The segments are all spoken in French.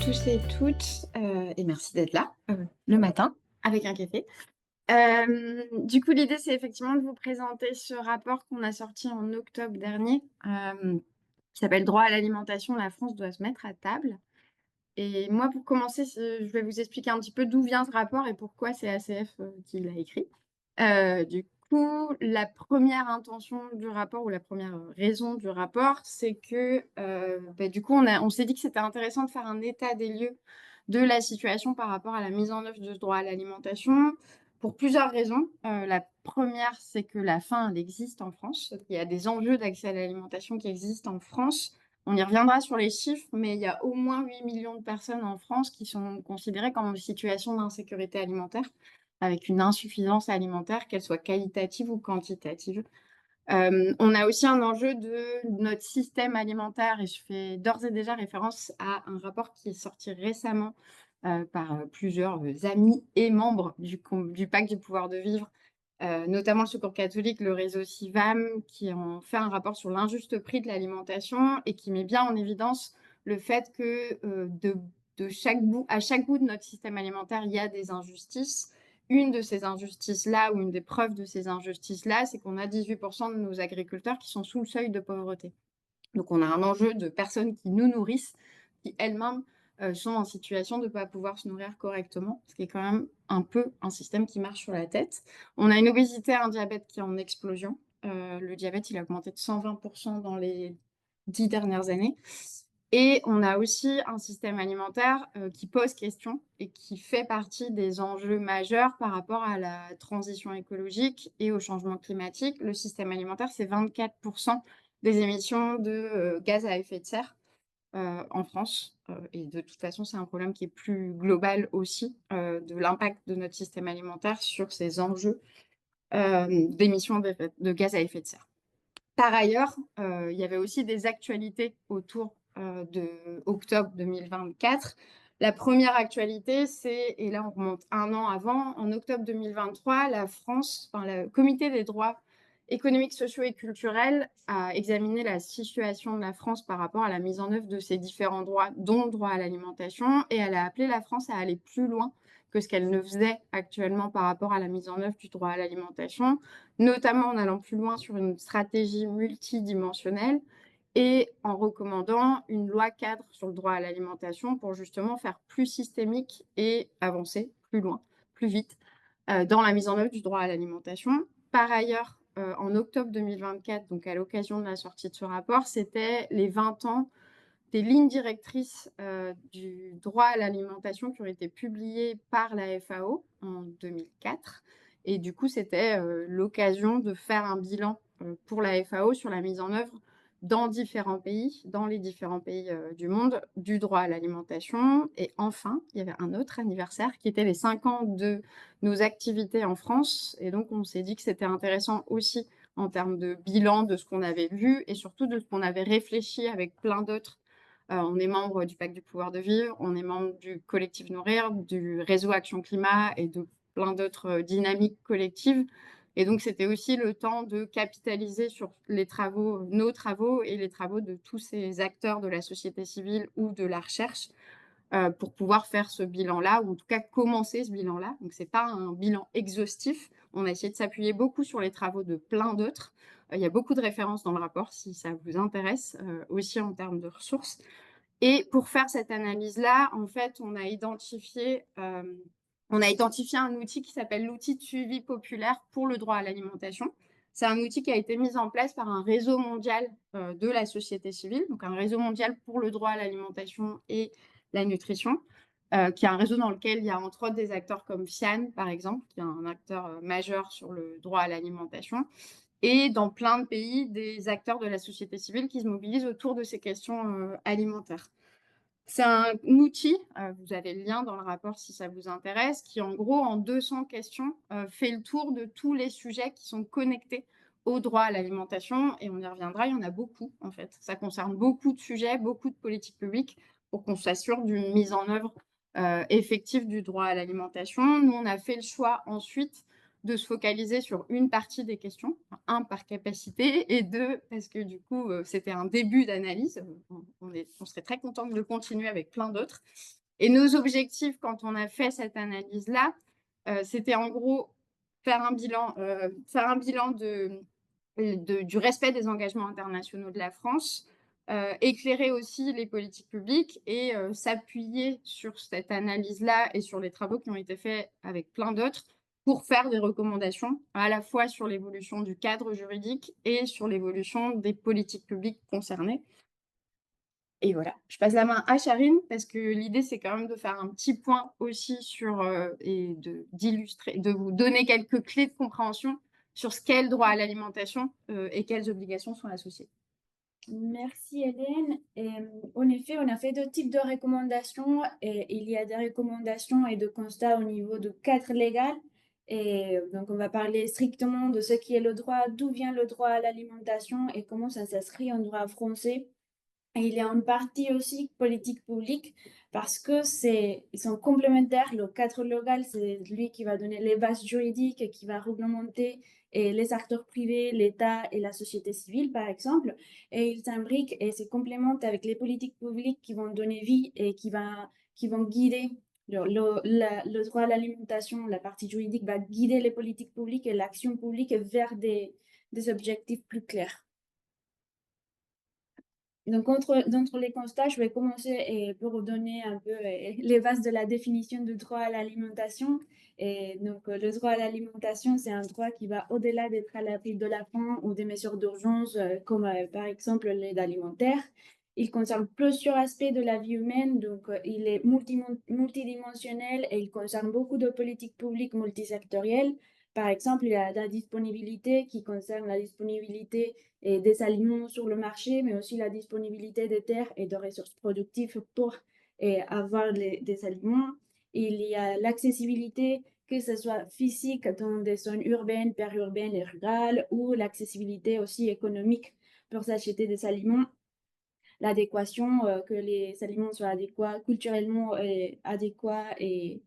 tous et toutes, et merci d'être là, le matin avec un café. Du coup, l'idée, c'est effectivement de vous présenter ce rapport qu'on a sorti en octobre dernier, qui s'appelle «Droit à l'alimentation, la France doit se mettre à table». Et moi, pour commencer, je vais vous expliquer un petit peu d'où vient ce rapport et pourquoi c'est ACF, qui l'a écrit. Du coup, la première intention du rapport ou la première raison du rapport, c'est que, du coup, on s'est dit que c'était intéressant de faire un état des lieux de la situation par rapport à la mise en œuvre de ce droit à l'alimentation pour plusieurs raisons. La première, c'est que la faim, elle existe en France. Il y a des enjeux d'accès à l'alimentation qui existent en France. On y reviendra sur les chiffres, mais il y a au moins 8 millions de personnes en France qui sont considérées comme en situation d'insécurité alimentaire, avec une insuffisance alimentaire, qu'elle soit qualitative ou quantitative. On a aussi un enjeu de notre système alimentaire et je fais d'ores et déjà référence à un rapport qui est sorti récemment, par, plusieurs, amis et membres du pacte du pouvoir de vivre, notamment le Secours catholique, le réseau CIVAM, qui ont fait un rapport sur l'injuste prix de l'alimentation et qui met bien en évidence le fait que, de chaque bout de notre système alimentaire, il y a des injustices. Une de ces injustices-là ou une des preuves de ces injustices-là, c'est qu'on a 18 de nos agriculteurs qui sont sous le seuil de pauvreté. Donc on a un enjeu de personnes qui nous nourrissent, qui elles-mêmes, sont en situation de ne pas pouvoir se nourrir correctement, ce qui est quand même un peu un système qui marche sur la tête. On a une obésité, un diabète qui est en explosion. Le diabète, il a augmenté de 120 dans les 10 dernières années et on a aussi un système alimentaire, qui pose question et qui fait partie des enjeux majeurs par rapport à la transition écologique et au changement climatique. Le système alimentaire, c'est 24 des émissions de, gaz à effet de serre, en France, et de toute façon, c'est un problème qui est plus global aussi, de l'impact de notre système alimentaire sur ces enjeux, d'émissions de gaz à effet de serre. Par ailleurs, il y avait aussi des actualités autour, de octobre 2024. La première actualité, c'est et là on remonte 1 an avant, en octobre 2023, la France, enfin le comité des droits économiques, sociaux et culturels a examiné la situation de la France par rapport à la mise en œuvre de ces différents droits, dont le droit à l'alimentation, et elle a appelé la France à aller plus loin que ce qu'elle ne faisait actuellement par rapport à la mise en œuvre du droit à l'alimentation, notamment en allant plus loin sur une stratégie multidimensionnelle et en recommandant une loi cadre sur le droit à l'alimentation pour justement faire plus systémique et avancer plus loin, plus vite, dans la mise en œuvre du droit à l'alimentation. Par ailleurs, en octobre 2024, donc à l'occasion de la sortie de ce rapport, c'était les 20 ans des lignes directrices, du droit à l'alimentation qui ont été publiées par la FAO en 2004 et du coup, c'était, l'occasion de faire un bilan, pour la FAO sur la mise en œuvre dans les différents pays, du monde, du droit à l'alimentation et enfin, il y avait un autre anniversaire qui était les 5 ans de nos activités en France et donc on s'est dit que c'était intéressant aussi en termes de bilan de ce qu'on avait vu et surtout de ce qu'on avait réfléchi avec plein d'autres. On est membre du Pacte du pouvoir de vivre, on est membre du collectif Nourrir, du réseau Action Climat et de plein d'autres dynamiques collectives. Et donc, c'était aussi le temps de capitaliser sur les travaux, nos travaux et les travaux de tous ces acteurs de la société civile ou de la recherche pour pouvoir faire ce bilan-là, ou en tout cas commencer ce bilan-là. Donc, ce n'est pas un bilan exhaustif. On a essayé de s'appuyer beaucoup sur les travaux de plein d'autres. Il y a beaucoup de références dans le rapport, si ça vous intéresse, aussi en termes de ressources. Et pour faire cette analyse-là, en fait, on a identifié un outil qui s'appelle l'outil de suivi populaire pour le droit à l'alimentation. C'est un outil qui a été mis en place par un réseau mondial de la société civile, donc un réseau mondial pour le droit à l'alimentation et la nutrition, qui est un réseau dans lequel il y a entre autres des acteurs comme FIAN, par exemple, qui est un acteur majeur sur le droit à l'alimentation, et dans plein de pays, des acteurs de la société civile qui se mobilisent autour de ces questions alimentaires. C'est un outil, vous avez le lien dans le rapport si ça vous intéresse, qui en gros, en 200 questions, fait le tour de tous les sujets qui sont connectés au droit à l'alimentation et on y reviendra, il y en a beaucoup en fait. Ça concerne beaucoup de sujets, beaucoup de politiques publiques pour qu'on s'assure d'une mise en œuvre effective du droit à l'alimentation. Nous, on a fait le choix ensuite de se focaliser sur une partie des questions, un par capacité et deux parce que du coup, c'était un début d'analyse. On serait très content de le continuer avec plein d'autres et nos objectifs quand on a fait cette analyse-là, c'était en gros faire un bilan du respect des engagements internationaux de la France, éclairer aussi les politiques publiques et s'appuyer sur cette analyse-là et sur les travaux qui ont été faits avec plein d'autres pour faire des recommandations, à la fois sur l'évolution du cadre juridique et sur l'évolution des politiques publiques concernées. Et voilà, je passe la main à Charine parce que l'idée, c'est quand même de faire un petit point aussi sur et d'illustrer, de vous donner quelques clés de compréhension sur ce qu'est le droit à l'alimentation et quelles obligations sont associées. Merci Hélène. En effet, on a fait deux types de recommandations. Et il y a des recommandations et de constats au niveau du cadre légal. Et donc, on va parler strictement de ce qui est le droit, d'où vient le droit à l'alimentation et comment ça s'inscrit en droit français. Et il y a une partie aussi politique publique parce que ils sont complémentaires. Le cadre légal, c'est lui qui va donner les bases juridiques et qui va réglementer les acteurs privés, l'État et la société civile, par exemple. Et ils s'imbriquent et se complémentent avec les politiques publiques qui vont donner vie et qui vont guider le droit à l'alimentation. La partie juridique va guider les politiques publiques et l'action publique vers des objectifs plus clairs. Donc, d'entre les constats, je vais commencer pour donner un peu les bases de la définition du droit à l'alimentation. Et donc, le droit à l'alimentation, c'est un droit qui va au-delà d'être à l'abri de la faim ou des mesures d'urgence, comme par exemple l'aide alimentaire. Il concerne plusieurs aspects de la vie humaine, donc il est multidimensionnel et il concerne beaucoup de politiques publiques multisectorielles. Par exemple, il y a la disponibilité qui concerne la disponibilité et des aliments sur le marché, mais aussi la disponibilité des terres et de ressources productives pour avoir des aliments. Il y a l'accessibilité, que ce soit physique dans des zones urbaines, périurbaines et rurales, ou l'accessibilité aussi économique pour s'acheter des aliments. L'adéquation, que les aliments soient adéquats, culturellement adéquats et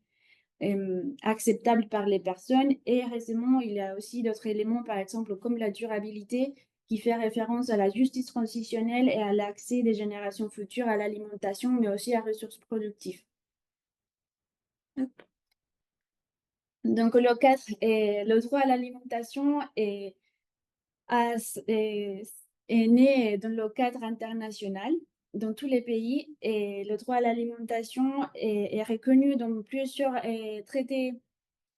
acceptable par les personnes. Et récemment, il y a aussi d'autres éléments, par exemple, comme la durabilité, qui fait référence à la justice transitionnelle et à l'accès des générations futures à l'alimentation, mais aussi à ressources productives. Donc, le 4 est le droit à l'alimentation est né dans le cadre international dans tous les pays et le droit à l'alimentation est reconnu dans plusieurs traités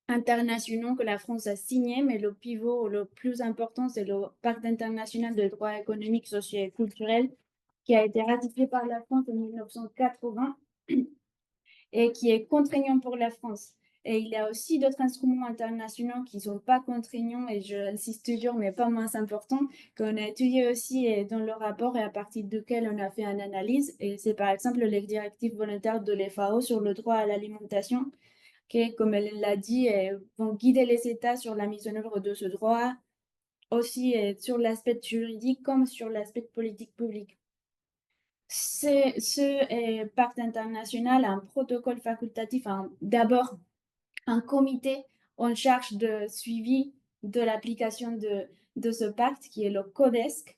internationaux que la France a signés, mais le pivot le plus important, c'est le Pacte international de droit économique, social et culturel qui a été ratifié par la France en 1980 et qui est contraignant pour la France. Et il y a aussi d'autres instruments internationaux qui ne sont pas contraignants, et j'insiste toujours, mais pas moins importants, qu'on a étudié aussi dans le rapport et à partir duquel on a fait une analyse. Et c'est par exemple les directives volontaires de l'FAO sur le droit à l'alimentation, qui, comme elle l'a dit, vont guider les États sur la mise en œuvre de ce droit, aussi sur l'aspect juridique comme sur l'aspect politique publique. Ce pacte international a un protocole facultatif, d'abord un comité en charge de suivi de l'application de ce pacte, qui est le CODESC,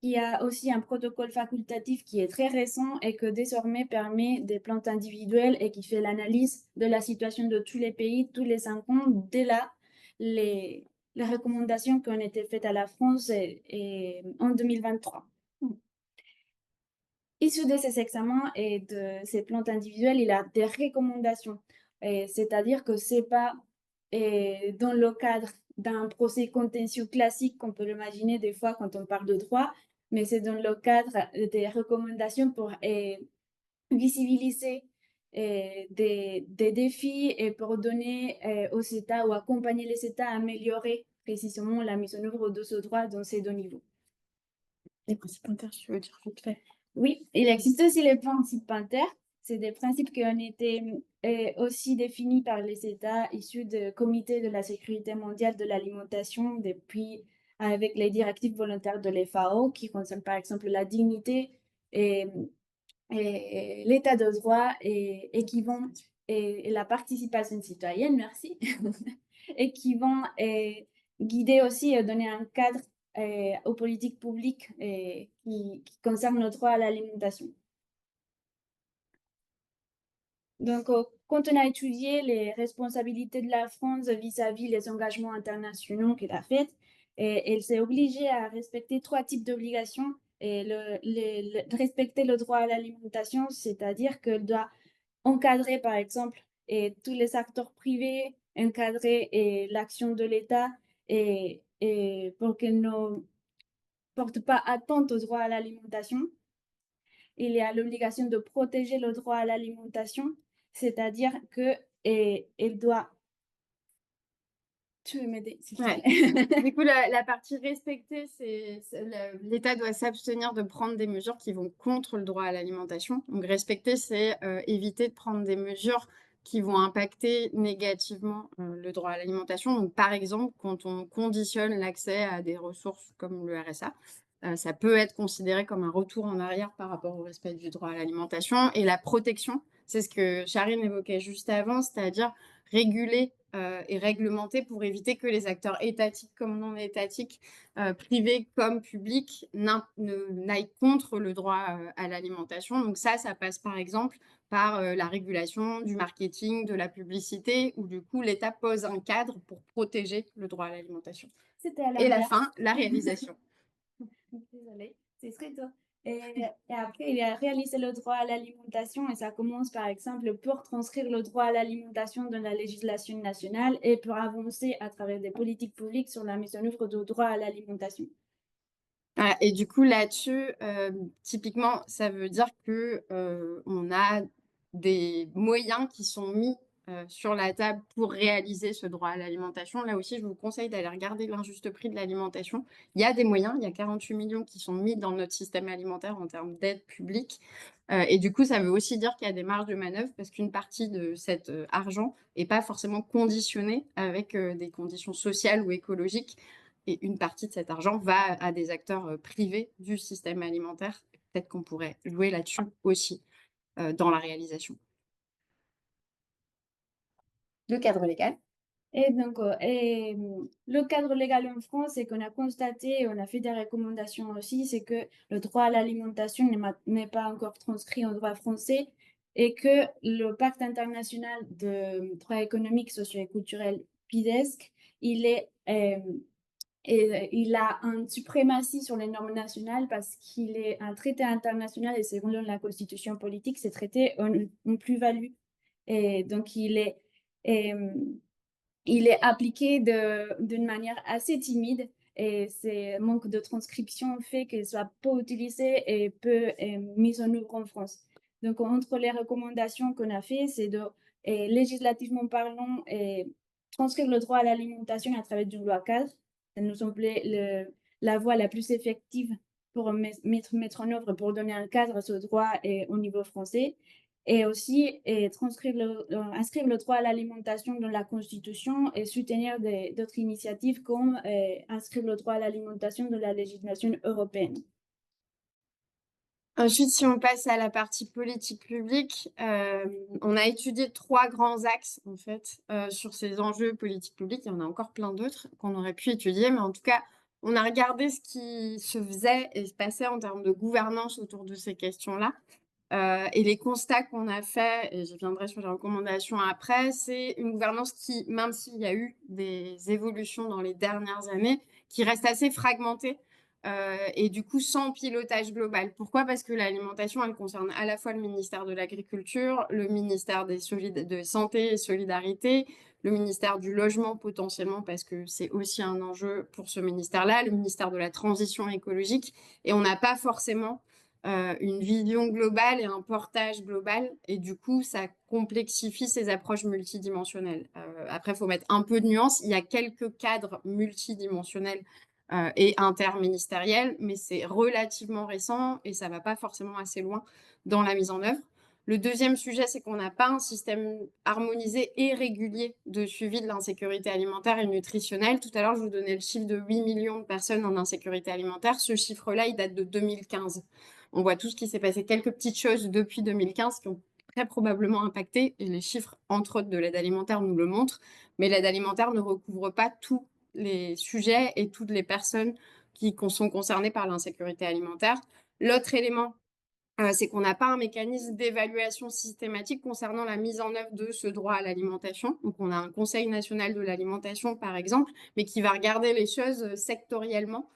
qui a aussi un protocole facultatif qui est très récent et que désormais permet des plans individuels et qui fait l'analyse de la situation de tous les pays tous les 5 ans. Dès là, les recommandations qui ont été faites à la France en 2023. Issu de ces examens et de ces plans individuels, il a des recommandations. C'est-à-dire que ce n'est pas dans le cadre d'un procès contentieux classique qu'on peut l'imaginer des fois quand on parle de droit, mais c'est dans le cadre des recommandations pour visibiliser des défis et pour donner aux États ou accompagner les États à améliorer précisément la mise en œuvre de ce droit dans ces deux niveaux. Les principes inter, tu veux dire vite fait. Oui, il existe aussi les principes inter. C'est des principes qui ont été aussi définis par les États issus du Comité de la sécurité mondiale de l'alimentation depuis avec les directives volontaires de l'FAO qui concernent par exemple la dignité et l'état de droit et qui vont et la participation citoyenne, merci. et qui vont guider aussi et donner un cadre aux politiques publiques qui concernent le droit à l'alimentation. Donc, quand on a étudié les responsabilités de la France vis-à-vis les engagements internationaux qu'elle a faits, et elle s'est obligée à respecter 3 types d'obligations. Et de respecter le droit à l'alimentation, c'est-à-dire qu'elle doit encadrer, par exemple, tous les acteurs privés, encadrer l'action de l'État et pour qu'elle ne porte pas atteinte au droit à l'alimentation. Il y a l'obligation de protéger le droit à l'alimentation, c'est-à-dire que elle doit. Tu veux m'aider, s'il te Ouais. plaît? Du coup, la partie respectée, l'État doit s'abstenir de prendre des mesures qui vont contre le droit à l'alimentation. Donc, respecter, c'est éviter de prendre des mesures qui vont impacter négativement le droit à l'alimentation. Donc, par exemple, quand on conditionne l'accès à des ressources comme le RSA, ça peut être considéré comme un retour en arrière par rapport au respect du droit à l'alimentation. Et la protection, c'est ce que Charine évoquait juste avant, c'est-à-dire réguler et réglementer pour éviter que les acteurs étatiques comme non étatiques, privés comme publics, n'aillent contre le droit à l'alimentation. Donc ça passe par exemple par la régulation du marketing, de la publicité, où du coup l'État pose un cadre pour protéger le droit à l'alimentation. C'était à Et la l'inverse. fin, la réalisation. Désolée, c'est très tôt. Et après, il y a réaliser le droit à l'alimentation et ça commence par exemple pour transcrire le droit à l'alimentation dans la législation nationale et pour avancer à travers des politiques publiques sur la mise en œuvre du droit à l'alimentation. Voilà, et du coup, là-dessus, typiquement, ça veut dire que on a des moyens qui sont mis sur la table pour réaliser ce droit à l'alimentation. Là aussi, je vous conseille d'aller regarder l'injuste prix de l'alimentation. Il y a des moyens, il y a 48 millions qui sont mis dans notre système alimentaire en termes d'aide publique. Et du coup, ça veut aussi dire qu'il y a des marges de manœuvre parce qu'une partie de cet argent n'est pas forcément conditionnée avec des conditions sociales ou écologiques. Et une partie de cet argent va à des acteurs privés du système alimentaire. Peut-être qu'on pourrait jouer là-dessus aussi dans la réalisation. Le cadre légal. Et donc, le cadre légal en France, c'est qu'on a constaté, on a fait des recommandations aussi, c'est que le droit à l'alimentation n'est pas encore transcrit en droit français et que le pacte international de droit économique, social et culturel, PIDESC, il est, il a une suprématie sur les normes nationales parce qu'il est un traité international et selon la constitution politique, ces traités ont une plus-value. Et donc, il est appliqué d'une manière assez timide et ce manque de transcription fait qu'il soit peu utilisé et peu mis en œuvre en France. Donc, entre les recommandations qu'on a fait, c'est de, législativement parlant, transcrire le droit à l'alimentation à travers d'une loi cadre. Ça nous semblait la voie la plus effective pour mettre en œuvre, pour donner un cadre à ce droit au niveau français. Et aussi inscrire le droit à l'alimentation dans la Constitution et soutenir d'autres initiatives comme inscrire le droit à l'alimentation dans la législation européenne. Ensuite, si on passe à la partie politique publique, on a étudié 3 grands axes en fait sur ces enjeux politiques publiques. Il y en a encore plein d'autres qu'on aurait pu étudier, mais en tout cas, on a regardé ce qui se faisait et se passait en termes de gouvernance autour de ces questions-là. Et les constats qu'on a faits, et je viendrai sur les recommandations après, c'est une gouvernance qui, même s'il y a eu des évolutions dans les dernières années, qui reste assez fragmentée et du coup sans pilotage global. Pourquoi? Parce que l'alimentation, elle concerne à la fois le ministère de l'Agriculture, le ministère de Santé et Solidarité, le ministère du Logement potentiellement, parce que c'est aussi un enjeu pour ce ministère-là, le ministère de la Transition écologique, et on n'a pas forcément une vision globale et un portage global. Et du coup, ça complexifie ces approches multidimensionnelles. Après, il faut mettre un peu de nuance. Il y a quelques cadres multidimensionnels et interministériels, mais c'est relativement récent et ça ne va pas forcément assez loin dans la mise en œuvre. Le deuxième sujet, c'est qu'on n'a pas un système harmonisé et régulier de suivi de l'insécurité alimentaire et nutritionnelle. Tout à l'heure, je vous donnais le chiffre de 8 millions de personnes en insécurité alimentaire. Ce chiffre-là, il date de 2015. On voit tout ce qui s'est passé, quelques petites choses depuis 2015 qui ont très probablement impactés et les chiffres, entre autres, de l'aide alimentaire nous le montrent. Mais l'aide alimentaire ne recouvre pas tous les sujets et toutes les personnes qui sont concernées par l'insécurité alimentaire. L'autre élément, c'est qu'on n'a pas un mécanisme d'évaluation systématique concernant la mise en œuvre de ce droit à l'alimentation. Donc on a un Conseil national de l'alimentation, par exemple, mais qui va regarder les choses sectoriellement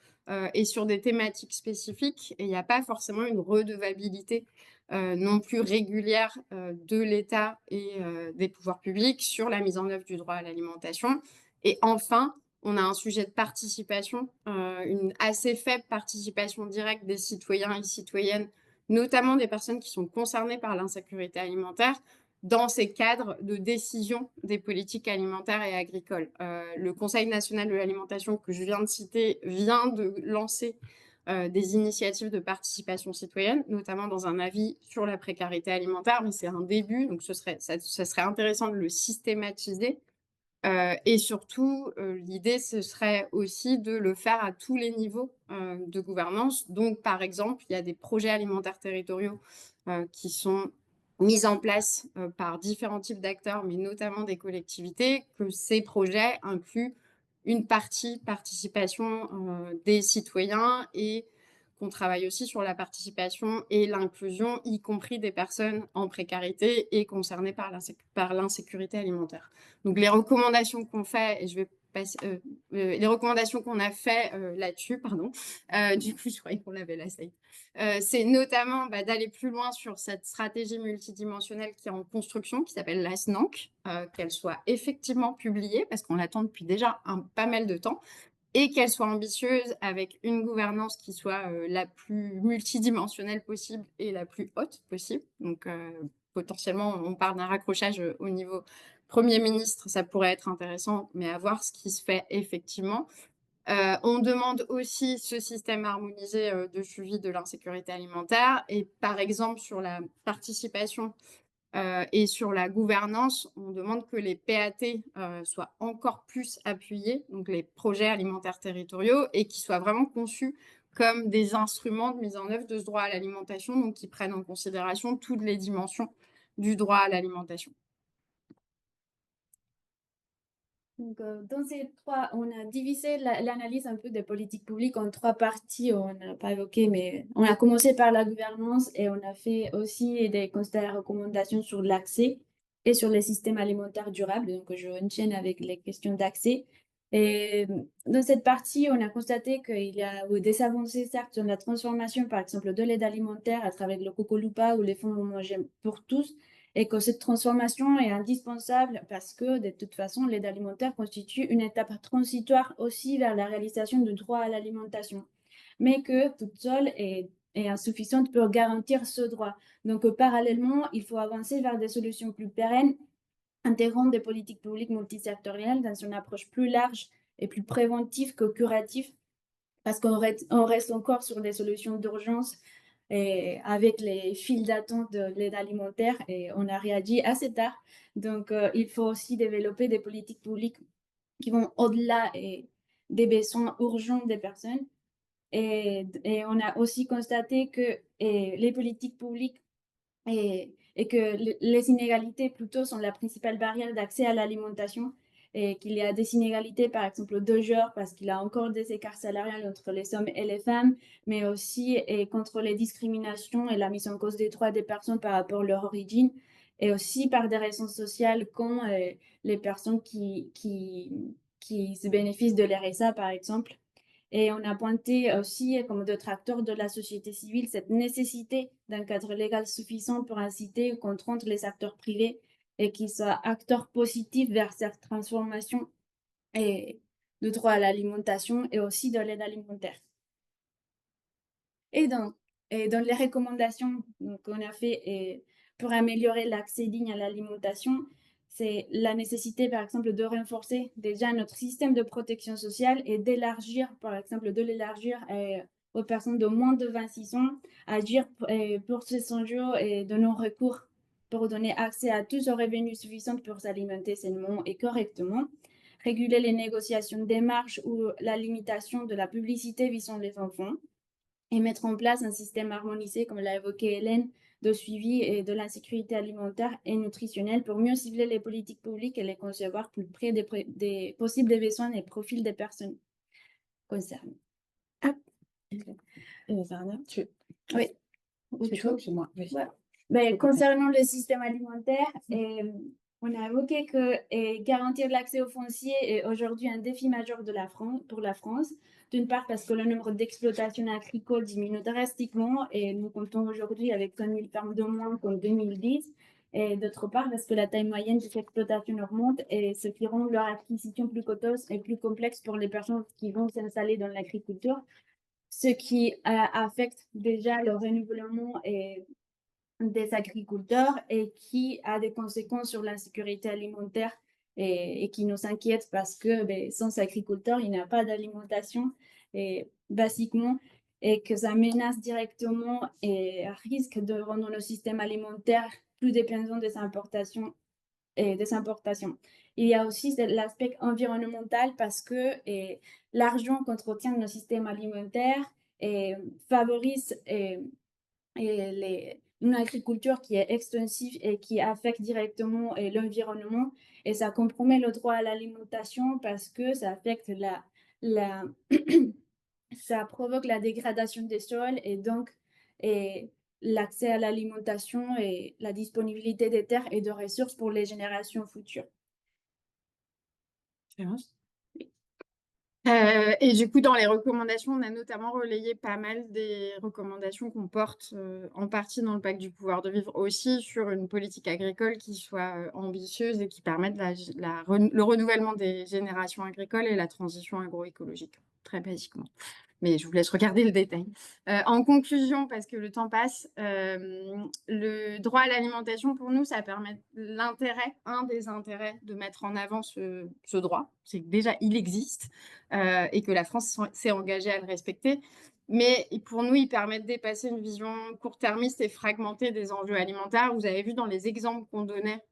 et sur des thématiques spécifiques. Et il n'y a pas forcément une redevabilité non plus régulière de l'État et des pouvoirs publics sur la mise en œuvre du droit à l'alimentation. Et enfin, on a un sujet de participation, une assez faible participation directe des citoyens et citoyennes, notamment des personnes qui sont concernées par l'insécurité alimentaire, dans ces cadres de décision des politiques alimentaires et agricoles. Le Conseil national de l'alimentation que je viens de citer vient de lancer des initiatives de participation citoyenne, notamment dans un avis sur la précarité alimentaire, mais c'est un début, donc ça serait intéressant de le systématiser. Et surtout, l'idée, ce serait aussi de le faire à tous les niveaux de gouvernance. Donc, par exemple, il y a des projets alimentaires territoriaux qui sont mis en place par différents types d'acteurs, mais notamment des collectivités, que ces projets incluent une partie participation des citoyens et qu'on travaille aussi sur la participation et l'inclusion, y compris des personnes en précarité et concernées par l'insécurité alimentaire. Donc les recommandations qu'on fait, et je vais passer, les recommandations qu'on a fait là-dessus, pardon, du coup je croyais qu'on l'avait la slide, c'est notamment d'aller plus loin sur cette stratégie multidimensionnelle qui est en construction, qui s'appelle la SNANC, qu'elle soit effectivement publiée, parce qu'on l'attend depuis déjà pas mal de temps, et qu'elle soit ambitieuse avec une gouvernance qui soit la plus multidimensionnelle possible et la plus haute possible. Donc, potentiellement, on parle d'un raccrochage au niveau Premier ministre, ça pourrait être intéressant, mais à voir ce qui se fait effectivement. On demande aussi ce système harmonisé de suivi de l'insécurité alimentaire et par exemple sur la participation et sur la gouvernance, on demande que les PAT soient encore plus appuyés, donc les projets alimentaires territoriaux, et qu'ils soient vraiment conçus comme des instruments de mise en œuvre de ce droit à l'alimentation, donc qui prennent en considération toutes les dimensions du droit à l'alimentation. Donc, dans ces trois, on a divisé l'analyse un peu des politiques publiques en trois parties. On n'a pas évoqué, mais on a commencé par la gouvernance et on a fait aussi des constats et recommandations sur l'accès et sur les systèmes alimentaires durables. Donc, je enchaîne avec les questions d'accès. Et dans cette partie, on a constaté qu'il y a des avancées, certes, sur la transformation, par exemple, de l'aide alimentaire à travers le Cocolupa ou les fonds homogènes pour tous, et que cette transformation est indispensable parce que, de toute façon, l'aide alimentaire constitue une étape transitoire aussi vers la réalisation du droit à l'alimentation, mais que toute seule est insuffisante pour garantir ce droit. Donc, parallèlement, il faut avancer vers des solutions plus pérennes, intégrant des politiques publiques multisectorielles dans une approche plus large et plus préventive que curative, parce qu'on reste encore sur des solutions d'urgence et avec les files d'attente de l'aide alimentaire et on a réagi assez tard. Donc, il faut aussi développer des politiques publiques qui vont au-delà des besoins urgents des personnes. Et on a aussi constaté que les politiques publiques et que les inégalités plutôt sont la principale barrière d'accès à l'alimentation et qu'il y a des inégalités, par exemple, de genre, parce qu'il y a encore des écarts salariales entre les hommes et les femmes, mais aussi contre les discriminations et la mise en cause des droits des personnes par rapport à leur origine, et aussi par des raisons sociales comme les personnes qui se bénéficient de l'RSA, par exemple. Et on a pointé aussi, comme d'autres acteurs de la société civile, cette nécessité d'un cadre légal suffisant pour inciter ou contraindre les acteurs privés et qu'ils soient acteurs positifs vers cette transformation et de droit à l'alimentation et aussi de l'aide alimentaire. Et donc, dans les recommandations qu'on a fait pour améliorer l'accès digne à l'alimentation, c'est la nécessité, par exemple, de renforcer déjà notre système de protection sociale et d'élargir, par exemple, de l'élargir aux personnes de moins de 26 ans, agir pour ces enjeux et de non-recours pour donner accès à tous aux revenus suffisants pour s'alimenter sainement et correctement, réguler les négociations des marges ou la limitation de la publicité visant les enfants, et mettre en place un système harmonisé, comme l'a évoqué Hélène, de suivi et de la sécurité alimentaire et nutritionnelle pour mieux cibler les politiques publiques et les concevoir plus près des possibles des besoins et profils des personnes concernées. Hop. Zarina, tu Oui. c'est toi ou c'est moi? Oui. Ouais. Ben, concernant le système alimentaire, on a évoqué que garantir l'accès au foncier est aujourd'hui un défi majeur pour la France. D'une part, parce que le nombre d'exploitations agricoles diminue drastiquement et nous comptons aujourd'hui avec 100 000 fermes de moins qu'en 2010. Et d'autre part, parce que la taille moyenne des exploitations augmente et ce qui rend leur acquisition plus coûteuse et plus complexe pour les personnes qui vont s'installer dans l'agriculture, ce qui affecte déjà le renouvellement des agriculteurs et qui a des conséquences sur la sécurité alimentaire et qui nous inquiète parce que sans agriculteurs, il n'y a pas d'alimentation et basiquement et que ça menace directement et risque de rendre nos systèmes alimentaires plus dépendants des importations et des importations. Il y a aussi l'aspect environnemental parce que l'argent qu'entretient nos systèmes alimentaires favorise une agriculture qui est extensive et qui affecte directement l'environnement et ça compromet le droit à l'alimentation parce que ça affecte la ça provoque la dégradation des sols et donc et l'accès à l'alimentation et la disponibilité des terres et de ressources pour les générations futures. Et du coup, dans les recommandations, on a notamment relayé pas mal des recommandations qu'on porte en partie dans le pacte du pouvoir de vivre aussi sur une politique agricole qui soit ambitieuse et qui permette le renouvellement des générations agricoles et la transition agroécologique, très basiquement. Mais je vous laisse regarder le détail. En conclusion, parce que le temps passe, le droit à l'alimentation, pour nous, ça permet un des intérêts de mettre en avant ce droit. C'est que déjà, il existe et que la France s'est engagée à le respecter. Mais pour nous, il permet de dépasser une vision court-termiste et fragmentée des enjeux alimentaires. Vous avez vu dans les exemples qu'on donnait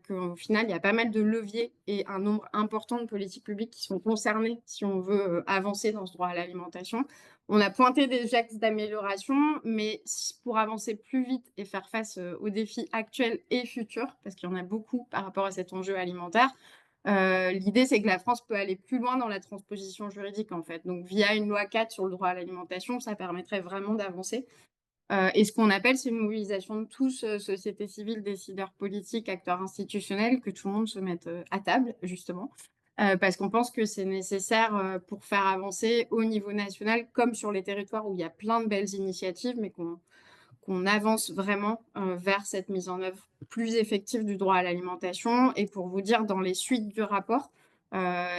qu'au final, il y a pas mal de leviers et un nombre important de politiques publiques qui sont concernées si on veut avancer dans ce droit à l'alimentation. On a pointé des axes d'amélioration, mais pour avancer plus vite et faire face aux défis actuels et futurs, parce qu'il y en a beaucoup par rapport à cet enjeu alimentaire, l'idée, c'est que la France peut aller plus loin dans la transposition juridique, en fait. Donc, via une loi 4 sur le droit à l'alimentation, ça permettrait vraiment d'avancer. Et ce qu'on appelle, c'est une mobilisation de tous, société civile, décideurs politiques, acteurs institutionnels, que tout le monde se mette à table, justement. Parce qu'on pense que c'est nécessaire pour faire avancer au niveau national, comme sur les territoires où il y a plein de belles initiatives, mais qu'on avance vraiment vers cette mise en œuvre plus effective du droit à l'alimentation. Et pour vous dire, dans les suites du rapport,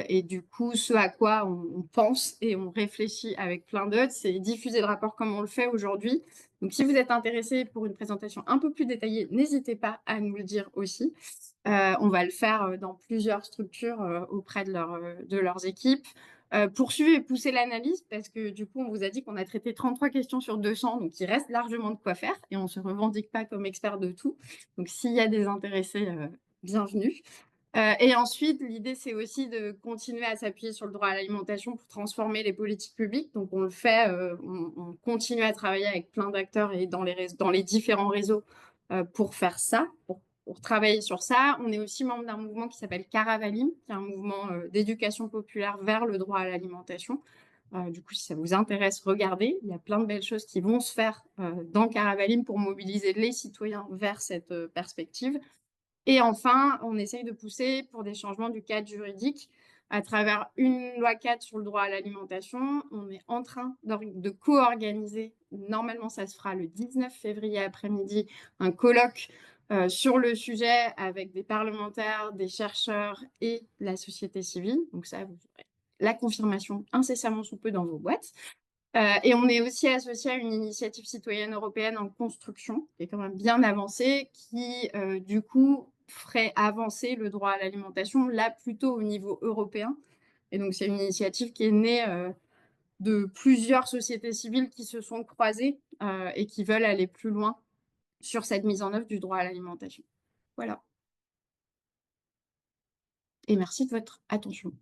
et du coup, ce à quoi on pense et on réfléchit avec plein d'autres, c'est diffuser le rapport comme on le fait aujourd'hui. Donc, si vous êtes intéressé pour une présentation un peu plus détaillée, n'hésitez pas à nous le dire aussi. On va le faire dans plusieurs structures auprès de leurs équipes. Poursuivre et pousser l'analyse parce que du coup, on vous a dit qu'on a traité 33 questions sur 200, donc il reste largement de quoi faire et on ne se revendique pas comme expert de tout. Donc, s'il y a des intéressés, bienvenue. Et ensuite, l'idée, c'est aussi de continuer à s'appuyer sur le droit à l'alimentation pour transformer les politiques publiques. Donc, on le fait, on continue à travailler avec plein d'acteurs et dans les différents réseaux pour faire ça, pour travailler sur ça. On est aussi membre d'un mouvement qui s'appelle Caravalim, qui est un mouvement d'éducation populaire vers le droit à l'alimentation. Du coup, si ça vous intéresse, regardez. Il y a plein de belles choses qui vont se faire dans Caravalim pour mobiliser les citoyens vers cette perspective. Et enfin, on essaye de pousser pour des changements du cadre juridique à travers une loi 4 sur le droit à l'alimentation. On est en train de co-organiser, normalement ça se fera le 19 février après-midi, un colloque sur le sujet avec des parlementaires, des chercheurs et la société civile. Donc ça, vous aurez la confirmation incessamment sous peu dans vos boîtes. Et on est aussi associé à une initiative citoyenne européenne en construction, qui est quand même bien avancée, qui du coup ferait avancer le droit à l'alimentation, là plutôt au niveau européen. Et donc c'est une initiative qui est née de plusieurs sociétés civiles qui se sont croisées et qui veulent aller plus loin sur cette mise en œuvre du droit à l'alimentation. Voilà. Et merci de votre attention.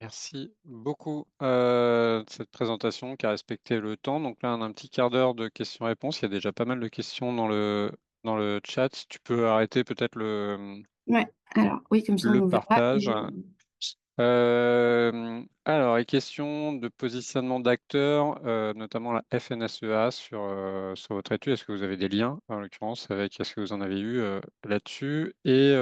Merci beaucoup, de cette présentation qui a respecté le temps. Donc là, on a un petit quart d'heure de questions-réponses. Il y a déjà pas mal de questions dans le chat. Si tu peux arrêter peut-être Ouais, alors oui, comme ça on le nous verra. partage. Alors, les questions de positionnement d'acteurs, notamment la FNSEA sur votre étude. Est-ce que vous avez des liens, en l'occurrence, avec est-ce que vous en avez eu là-dessus? Et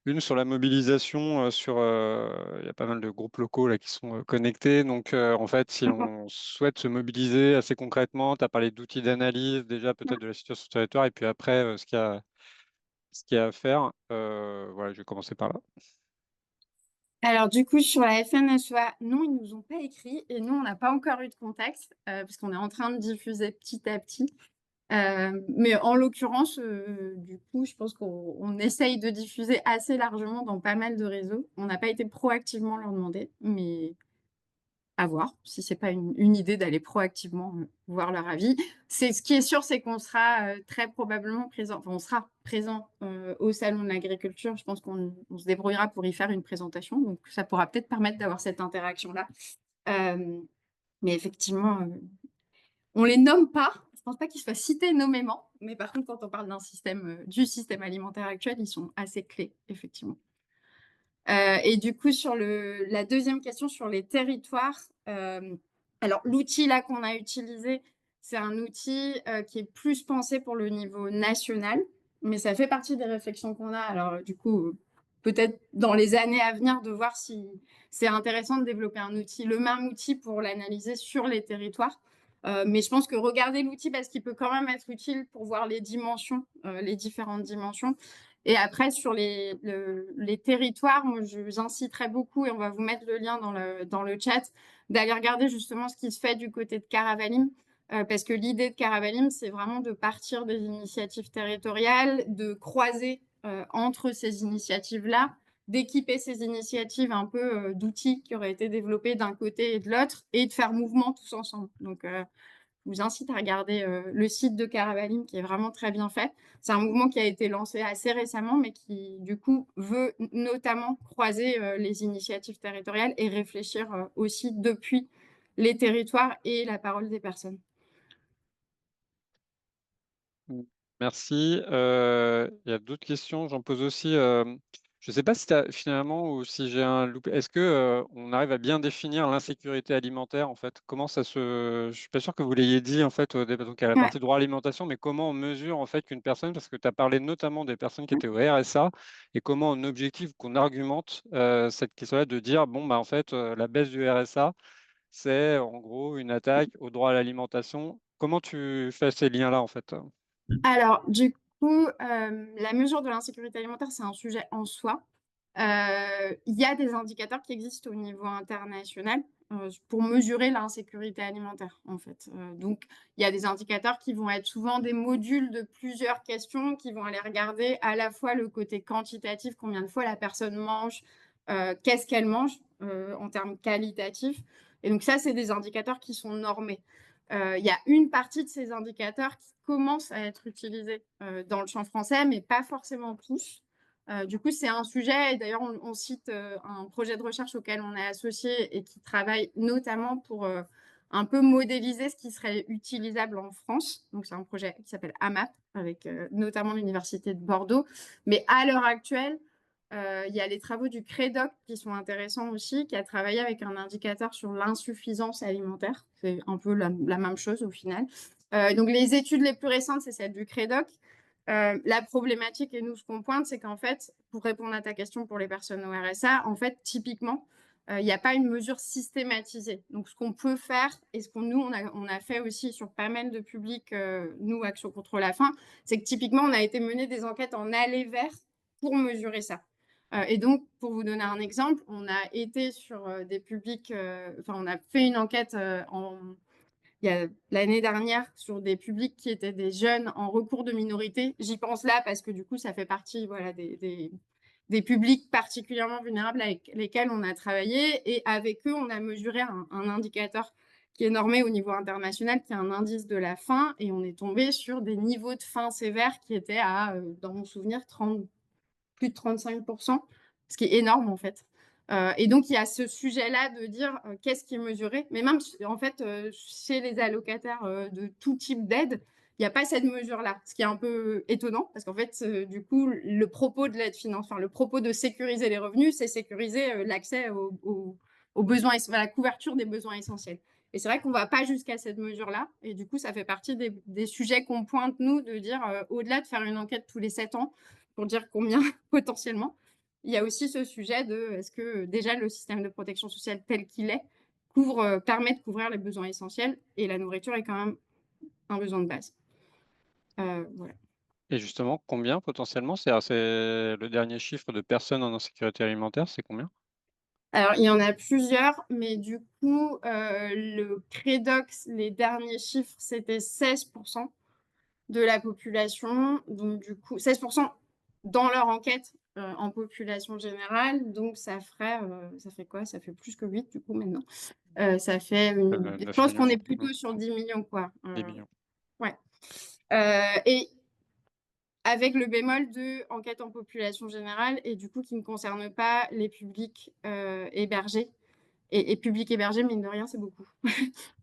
une sur la mobilisation, il y a pas mal de groupes locaux là qui sont connectés. Donc, en fait, si on souhaite se mobiliser assez concrètement, tu as parlé d'outils d'analyse, déjà peut-être de la situation sur le territoire, et puis après, ce qu'il y a à faire. Voilà, je vais commencer par là. Alors du coup, sur la FNSEA, non, ils nous ont pas écrit et nous, on n'a pas encore eu de contact parce qu'on est en train de diffuser petit à petit. Mais en l'occurrence, du coup, je pense qu'on essaye de diffuser assez largement dans pas mal de réseaux. On n'a pas été proactivement leur demander, mais à voir si c'est pas une idée d'aller proactivement voir leur avis. Ce qui est sûr, c'est qu'on sera très probablement présent, enfin, on sera présent au Salon de l'Agriculture. Je pense qu'on se débrouillera pour y faire une présentation. Donc, ça pourra peut-être permettre d'avoir cette interaction-là. Mais effectivement, on les nomme pas. Je pense pas qu'ils soient cités nommément. Mais par contre, quand on parle d'un système, du système alimentaire actuel, ils sont assez clés, effectivement. Et du coup, sur la deuxième question sur les territoires, alors l'outil là qu'on a utilisé, c'est un outil qui est plus pensé pour le niveau national, mais ça fait partie des réflexions qu'on a. Alors du coup, peut-être dans les années à venir de voir si c'est intéressant de développer un outil, le même outil pour l'analyser sur les territoires. Mais je pense que regarder l'outil parce qu'il peut quand même être utile pour voir les dimensions, les différentes dimensions. Et après, sur les territoires, moi, j'inciterais beaucoup, et on va vous mettre le lien dans le chat, d'aller regarder justement ce qui se fait du côté de Caravalim. Parce que l'idée de Caravalim, c'est vraiment de partir des initiatives territoriales, de croiser entre ces initiatives-là, d'équiper ces initiatives un peu d'outils qui auraient été développés d'un côté et de l'autre, et de faire mouvement tous ensemble. Donc, je vous incite à regarder le site de Caravalim qui est vraiment très bien fait. C'est un mouvement qui a été lancé assez récemment, mais qui, du coup, veut notamment croiser les initiatives territoriales et réfléchir aussi depuis les territoires et la parole des personnes. Merci. Il y a d'autres questions. J'en pose aussi. Je ne sais pas si tu as finalement ou si j'ai un loupé. Est-ce que on arrive à bien définir l'insécurité alimentaire en fait? Comment ça se. Je suis pas sûr que vous l'ayez dit en fait au début, donc à la Ouais. partie droit à l'alimentation, mais comment on mesure en fait qu'une personne, parce que tu as parlé notamment des personnes qui étaient au RSA, et comment on objective, qu'on argumente cette question-là de dire bon bah en fait la baisse du RSA, c'est en gros une attaque au droit à l'alimentation. Comment tu fais ces liens-là en fait? Alors, du coup, la mesure de l'insécurité alimentaire, c'est un sujet en soi. Il y a des indicateurs qui existent au niveau international pour mesurer l'insécurité alimentaire, en fait. Donc, il y a des indicateurs qui vont être souvent des modules de plusieurs questions qui vont aller regarder à la fois le côté quantitatif, combien de fois la personne mange, qu'est-ce qu'elle mange en termes qualitatifs. Et donc, ça, c'est des indicateurs qui sont normés. Il y a une partie de ces indicateurs qui commencent à être utilisés dans le champ français, mais pas forcément tous. Du coup, c'est un sujet, et d'ailleurs, on cite un projet de recherche auquel on est associé et qui travaille notamment pour un peu modéliser ce qui serait utilisable en France. Donc, c'est un projet qui s'appelle AMAP, avec notamment l'Université de Bordeaux. Mais à l'heure actuelle, il y a les travaux du CREDOC qui sont intéressants aussi, qui a travaillé avec un indicateur sur l'insuffisance alimentaire. C'est un peu la même chose au final. Donc, les études les plus récentes, c'est celle du CREDOC. La problématique, et nous, ce qu'on pointe, c'est qu'en fait, pour répondre à ta question pour les personnes au RSA, en fait, typiquement, il n'y a pas une mesure systématisée. Donc, ce qu'on peut faire, et ce qu'on nous, on a fait aussi sur pas mal de publics, nous, Action contre la faim, c'est que typiquement, on a été mené des enquêtes en aller vers pour mesurer ça. Et donc, pour vous donner un exemple, on a été sur des publics, enfin, on a fait une enquête l'année dernière sur des publics qui étaient des jeunes en recours de minorité. J'y pense là parce que du coup, ça fait partie voilà, des publics particulièrement vulnérables avec lesquels on a travaillé. Et avec eux, on a mesuré un indicateur qui est normé au niveau international, qui est un indice de la faim. Et on est tombé sur des niveaux de faim sévère qui étaient à, dans mon souvenir, plus de 35%, ce qui est énorme en fait. Et donc, il y a ce sujet-là de dire qu'est-ce qui est mesuré. Mais même, en fait, chez les allocataires de tout type d'aide, il n'y a pas cette mesure-là, ce qui est un peu étonnant, parce qu'en fait, du coup, le propos de l'aide financière, enfin, le propos de sécuriser les revenus, c'est sécuriser l'accès aux besoins, à la couverture des besoins essentiels. Et c'est vrai qu'on ne va pas jusqu'à cette mesure-là. Et du coup, ça fait partie des sujets qu'on pointe, nous, de dire, au-delà de faire une enquête tous les 7 ans, pour dire combien potentiellement, il y a aussi ce sujet de est-ce que déjà le système de protection sociale tel qu'il est permet de couvrir les besoins essentiels, et la nourriture est quand même un besoin de base. Voilà. Et justement, combien potentiellement? C'est le dernier chiffre de personnes en insécurité alimentaire, c'est combien? Alors, il y en a plusieurs, mais du coup, le Credox, les derniers chiffres, c'était 16% de la population. Donc, du coup, 16% dans leur enquête en population générale. Donc, ça fait quoi? Ça fait plus que 8 du coup maintenant. Ça fait, je 9 pense qu'on millions, est plutôt sur 10 millions, quoi. 10 millions. Ouais. Et avec le bémol de enquête en population générale, et du coup qui ne concerne pas les publics hébergés. Et publics hébergés, mine de rien, c'est beaucoup,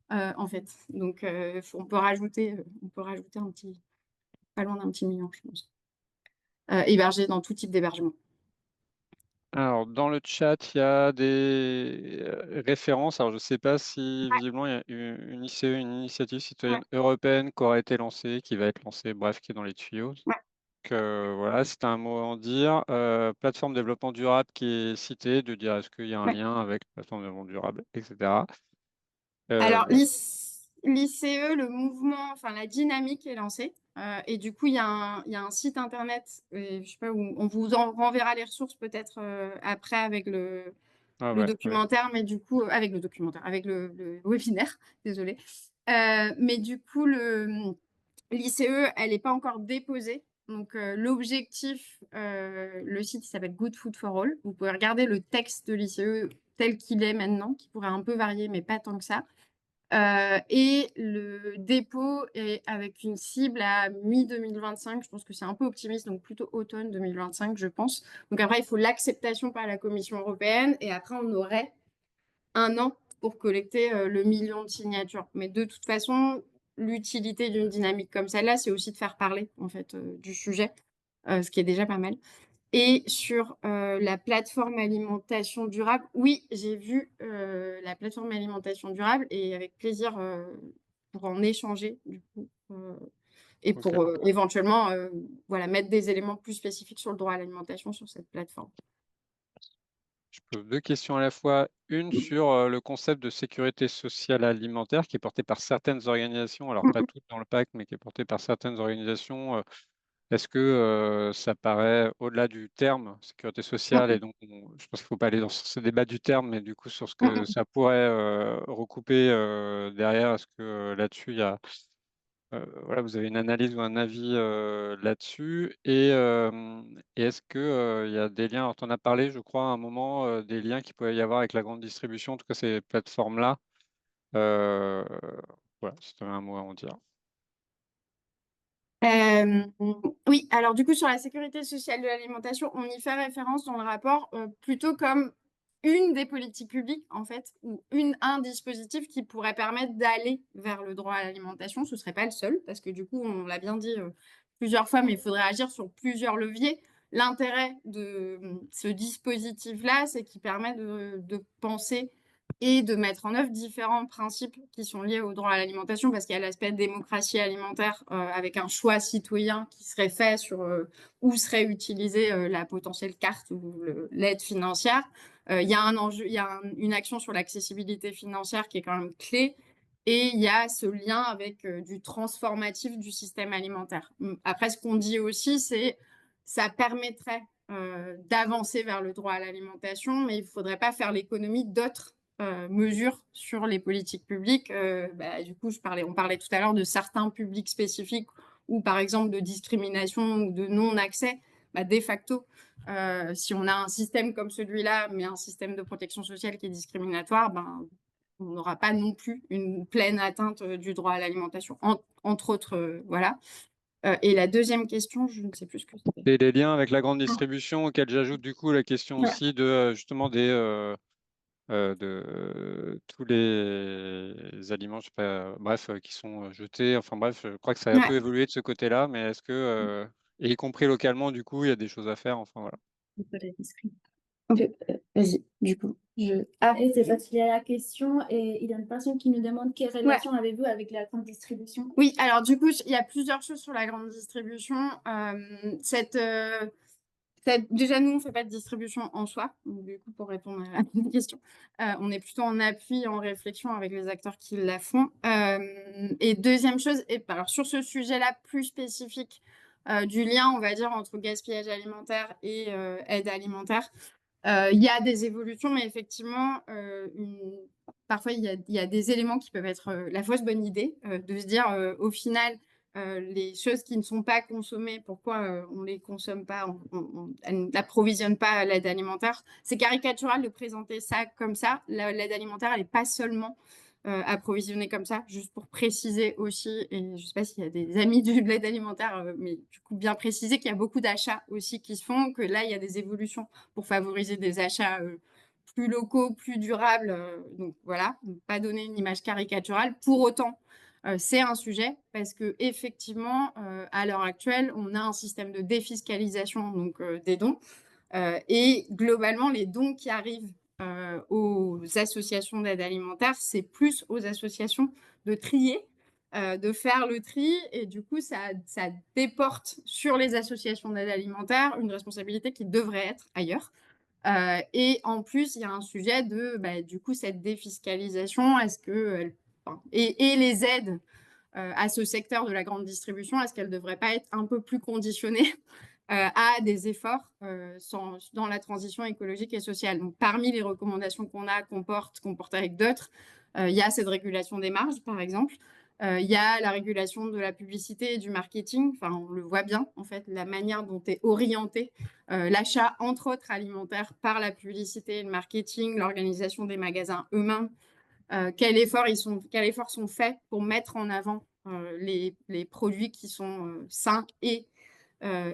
en fait. Donc, on peut rajouter pas loin d'un petit million, je pense. Hébergés dans tout type d'hébergement. Alors, dans le chat, il y a des références. Alors, je ne sais pas si visiblement il y a une ICE, une initiative citoyenne européenne qui aurait été lancée, qui va être lancée, bref, qui est dans les tuyaux. Ouais. Donc, voilà, c'est un mot à en dire. Plateforme développement durable qui est citée, de dire est-ce qu'il y a un Ouais. lien avec la plateforme développement durable, etc. Alors, Voilà. l'ICE, le mouvement, enfin la dynamique est lancée. Et du coup, il y a un site internet, et je sais pas où, on vous en renverra les ressources peut-être après avec le Ah ouais, ouais. documentaire, mais du coup, avec le documentaire, avec le webinaire, désolé. Mais du coup, l'ICE, elle n'est pas encore déposée. Donc, l'objectif, le site il s'appelle Good Food for All. Vous pouvez regarder le texte de l'ICE tel qu'il est maintenant, qui pourrait un peu varier, mais pas tant que ça. Et le dépôt est avec une cible à mi-2025. Je pense que c'est un peu optimiste, donc plutôt automne 2025, je pense. Donc après, il faut l'acceptation par la Commission européenne, et après, on aurait un an pour collecter le million de signatures. Mais de toute façon, l'utilité d'une dynamique comme celle-là, c'est aussi de faire parler en fait du sujet, ce qui est déjà pas mal. Et sur la plateforme alimentation durable, oui, j'ai vu la plateforme alimentation durable, et avec plaisir pour en échanger du coup, et Ok. pour éventuellement voilà, mettre des éléments plus spécifiques sur le droit à l'alimentation sur cette plateforme. Je pose deux questions à la fois. Une sur le concept de sécurité sociale alimentaire qui est porté par certaines organisations, alors pas toutes dans le pacte, mais qui est porté par certaines organisations. Est-ce que ça paraît au-delà du terme sécurité sociale, et donc je pense qu'il ne faut pas aller dans ce débat du terme, mais du coup sur ce que ça pourrait recouper derrière, est-ce que là-dessus il y a voilà, vous avez une analyse ou un avis là-dessus, et est-ce que il y a des liens, alors tu en as parlé je crois à un moment, des liens qu'il pouvait y avoir avec la grande distribution, en tout cas ces plateformes-là. Euh, voilà, si tu avais un mot à en dire. Oui, alors du coup, sur la sécurité sociale de l'alimentation, on y fait référence dans le rapport plutôt comme une des politiques publiques, en fait, ou un dispositif qui pourrait permettre d'aller vers le droit à l'alimentation. Ce ne serait pas le seul, parce que du coup, on l'a bien dit plusieurs fois, mais il faudrait agir sur plusieurs leviers. L'intérêt de ce dispositif-là, c'est qu'il permet de penser et de mettre en œuvre différents principes qui sont liés au droit à l'alimentation, parce qu'il y a l'aspect démocratie alimentaire avec un choix citoyen qui serait fait sur où serait utilisée la potentielle carte ou l'aide financière. Il y a un enjeu, il y a une action sur l'accessibilité financière qui est quand même clé, et il y a ce lien avec du transformatif du système alimentaire. Après, ce qu'on dit aussi, c'est ça permettrait d'avancer vers le droit à l'alimentation, mais il ne faudrait pas faire l'économie d'autres mesures sur les politiques publiques. Du coup, on parlait tout à l'heure de certains publics spécifiques, ou par exemple de discrimination ou de non-accès. De facto, si on a un système comme celui-là, mais un système de protection sociale qui est discriminatoire, on n'aura pas non plus une pleine atteinte du droit à l'alimentation, entre autres. Voilà. Et la deuxième question, je ne sais plus ce que c'était. Et les liens avec la grande distribution, auxquels j'ajoute du coup la question Ouais. aussi de justement de tous les aliments, je sais pas, bref, qui sont jetés. Enfin bref, je crois que ça a un peu Ouais. évolué de ce côté-là, mais est-ce que, et y compris localement, du coup, il y a des choses à faire. Enfin voilà. Ok, vas-y, du coup. Ah, Et c'est parce qu'il y a la question et il y a une personne qui nous demande quelle ouais. relation avez-vous avec la grande distribution? Oui, alors du coup, il y a plusieurs choses sur la grande distribution. Déjà, nous, on ne fait pas de distribution en soi. Donc, du coup, pour répondre à la question, on est plutôt en appui, en réflexion avec les acteurs qui la font. Et deuxième chose, alors, sur ce sujet-là plus spécifique du lien, on va dire, entre gaspillage alimentaire et aide alimentaire, il y a des évolutions, mais effectivement, parfois, il y a des éléments qui peuvent être la fausse bonne idée, de se dire, au final, les choses qui ne sont pas consommées, pourquoi on ne les consomme pas, elles n'approvisionnent pas l'aide alimentaire. C'est caricatural de présenter ça comme ça. L'aide alimentaire, elle n'est pas seulement approvisionnée comme ça, juste pour préciser aussi, et je ne sais pas s'il y a des amis de l'aide alimentaire, mais du coup, bien préciser qu'il y a beaucoup d'achats aussi qui se font, que là, il y a des évolutions pour favoriser des achats plus locaux, plus durables. Donc voilà, pas donner une image caricaturale. Pour autant, c'est un sujet parce que effectivement, à l'heure actuelle, on a un système de défiscalisation donc des dons et globalement, les dons qui arrivent aux associations d'aide alimentaire, c'est plus aux associations de trier, de faire le tri et du coup, ça déporte sur les associations d'aide alimentaire une responsabilité qui devrait être ailleurs. Et en plus, il y a un sujet de, du coup, cette défiscalisation, est-ce que, et les aides à ce secteur de la grande distribution, est-ce qu'elles ne devraient pas être un peu plus conditionnées à des efforts dans la transition écologique et sociale? Donc, parmi les recommandations qu'on porte avec d'autres, il y a cette régulation des marges, par exemple. Il y a la régulation de la publicité et du marketing. Enfin, on le voit bien, en fait, la manière dont est orienté l'achat, entre autres alimentaire, par la publicité et le marketing, l'organisation des magasins eux-mêmes. Quels efforts sont faits pour mettre en avant les produits qui sont sains et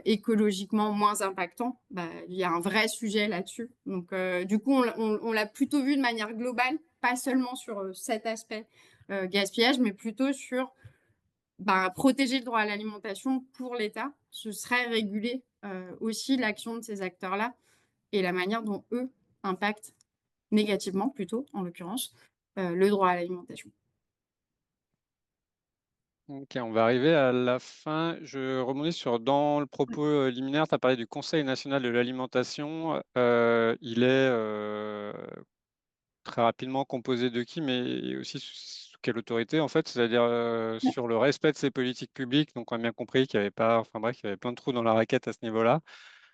écologiquement moins impactants. Il y a un vrai sujet là-dessus. Donc, du coup, on l'a plutôt vu de manière globale, pas seulement sur cet aspect gaspillage, mais plutôt sur protéger le droit à l'alimentation pour l'État. Ce serait réguler aussi l'action de ces acteurs-là et la manière dont eux impactent négativement, plutôt, en l'occurrence, le droit à l'alimentation. Ok, on va arriver à la fin. Je rebondis dans le propos liminaire, tu as parlé du Conseil national de l'alimentation. Il est très rapidement composé de qui, mais aussi sous quelle autorité en fait, c'est-à-dire sur le respect de ces politiques publiques. Donc on a bien compris qu'il n'y avait pas, enfin bref, il y avait plein de trous dans la raquette à ce niveau-là.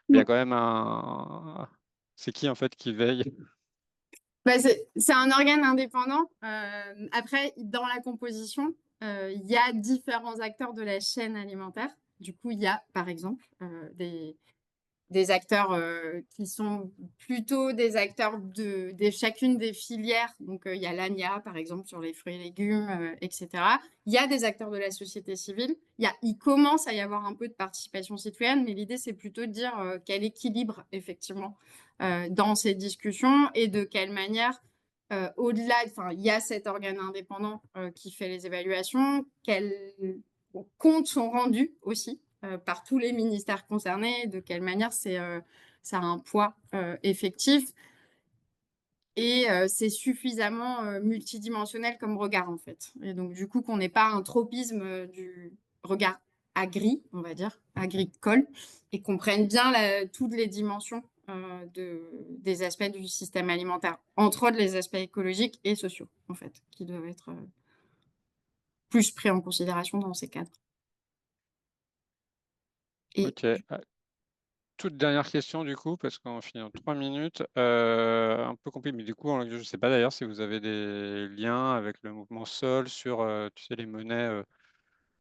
Mais il y a quand même un. C'est qui en fait qui veille? C'est un organe indépendant. Après, dans la composition, il y a différents acteurs de la chaîne alimentaire. Du coup, il y a, par exemple, des acteurs qui sont plutôt des acteurs de chacune des filières. Donc, il y a l'ANIA, par exemple, sur les fruits et légumes, etc. Il y a des acteurs de la société civile. Il commence à y avoir un peu de participation citoyenne, mais l'idée, c'est plutôt de dire quel équilibre, effectivement, dans ces discussions et de quelle manière, au-delà, il y a cet organe indépendant qui fait les évaluations, quels comptes sont rendus aussi par tous les ministères concernés, de quelle manière ça a un poids effectif. Et c'est suffisamment multidimensionnel comme regard, en fait. Et donc, du coup, qu'on n'ait pas un tropisme du regard on va dire, agricole, et qu'on prenne bien toutes les dimensions des aspects du système alimentaire, entre autres les aspects écologiques et sociaux, en fait, qui doivent être plus pris en considération dans ces cadres. Et Ok. Toute dernière question du coup, parce qu'on finit en 3 minutes. Un peu compliqué, mais du coup, je ne sais pas d'ailleurs si vous avez des liens avec le mouvement Sol sur, tu sais, les monnaies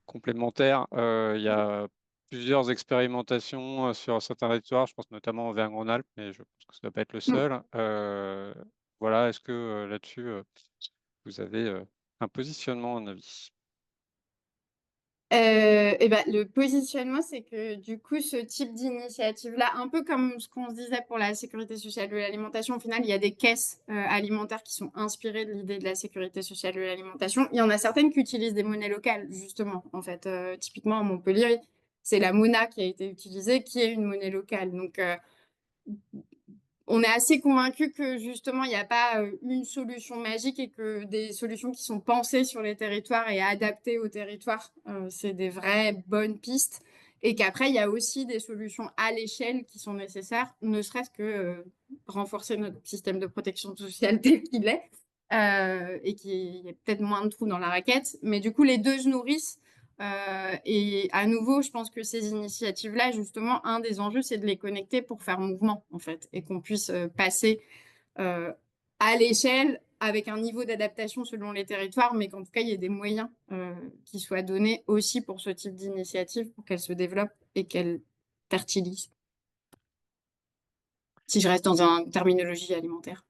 complémentaires. Il y a plusieurs expérimentations sur certains territoires, je pense notamment en Auvergne-Rhône-Alpes, mais je pense que ça ne doit pas être le seul. Voilà, est-ce que là-dessus, vous avez un positionnement, un avis? Et ben, le positionnement, c'est que du coup, ce type d'initiative-là, un peu comme ce qu'on se disait pour la sécurité sociale de l'alimentation, au final, il y a des caisses alimentaires qui sont inspirées de l'idée de la sécurité sociale de l'alimentation. Il y en a certaines qui utilisent des monnaies locales, justement. En fait, typiquement à Montpellier, c'est la Mona qui a été utilisée, qui est une monnaie locale. Donc, on est assez convaincu que justement, il n'y a pas une solution magique et que des solutions qui sont pensées sur les territoires et adaptées aux territoires, c'est des vraies bonnes pistes. Et qu'après, il y a aussi des solutions à l'échelle qui sont nécessaires, ne serait-ce que renforcer notre système de protection sociale tel qu'il est, et qu'il y ait peut-être moins de trous dans la raquette. Mais du coup, les deux se nourrissent. Et à nouveau, je pense que ces initiatives-là, justement, un des enjeux, c'est de les connecter pour faire mouvement, en fait, et qu'on puisse passer à l'échelle avec un niveau d'adaptation selon les territoires, mais qu'en tout cas, il y ait des moyens qui soient donnés aussi pour ce type d'initiative, pour qu'elles se développent et qu'elles fertilisent. Si je reste dans une terminologie alimentaire.